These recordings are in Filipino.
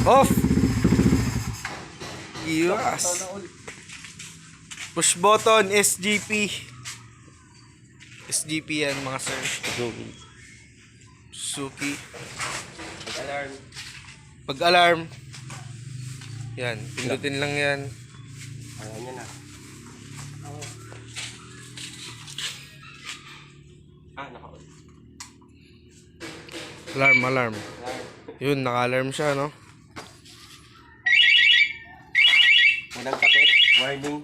Off. Yes. Push button, SGP. SGP yan mga sir. Suzuki. Alarm. Pag-alarm. Yan, pindutin lang yan. Ayan yan na. Naka-on. Alarm, alarm. Yun, naka-alarm siya, no? Unang kapit. Warning.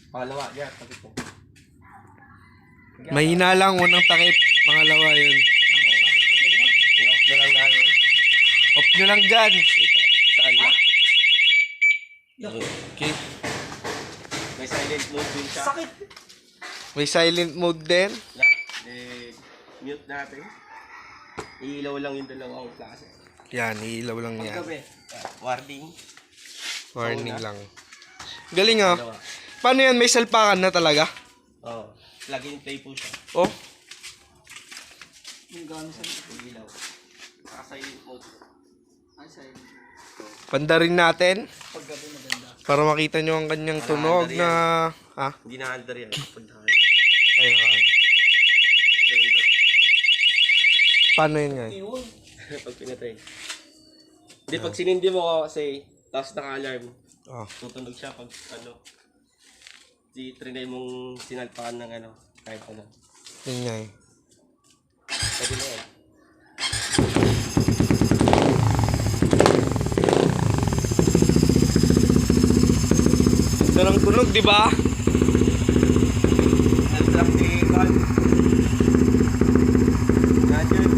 Pangalawa. Yan, kapit mo. Mahina lang, unang takip. Pangalawa yun. I-off na lang natin. Off nyo lang dyan. Ito. Saan na? Okay. May silent mode din siya. Sakit! May silent mode din. Mute natin. Iilaw lang yung dalawang klase. Yan, ilaw lang yan. Paggabi. Warning. Warning lang. Galing ah. Dalawa. Paano yan? May salpakan na talaga? Oo. Plug and play po siya. Oh, Yung gano'n sa ilaw. Naka-silent mode. Ay, silent. panda rin natin. Paggabi maganda. Para makita nyo ang kanyang tunog na... Ha? Hindi na-under yan. Pagdahan. Ayun nga. Paano yun nga? Pag pinatay. Hindi, pag sinindi mo kasi, tapos naka-alarm, Oh. tutunog siya pag ano, trinay mong sinalpakan ng ano, kahit ano. Yun nga eh. Pwede na yan. Ito lang tunog, di ba? Practical. Gadget.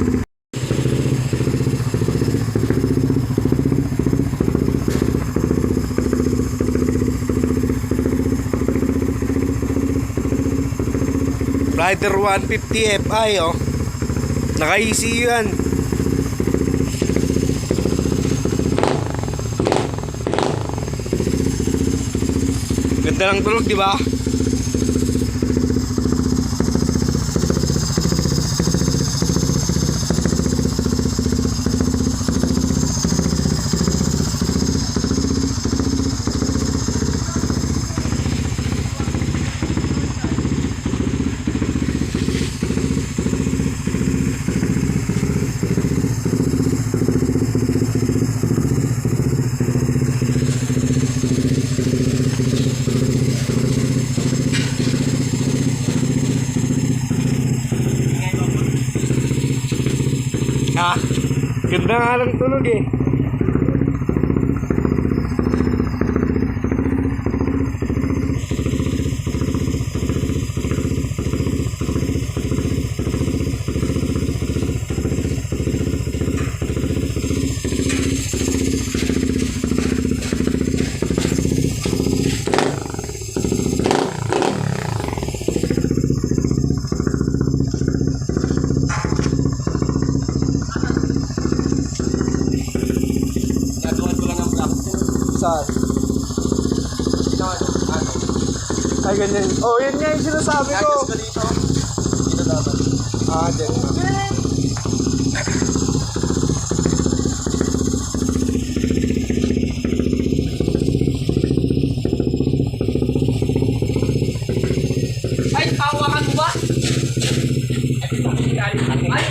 Rider 150 Fi oh. Naka-ECU yan. Ganda lang tulog, di ba? Ha? Ganda nga lang tunog eh. Saan? Ay, ganyan. Oh, yun nga yung sinasabi ko. Gagas ka dito. Dito dapat. Ah, dyan. Ay, tawakan mo ba? Ay, ito ang nangyari. Ay,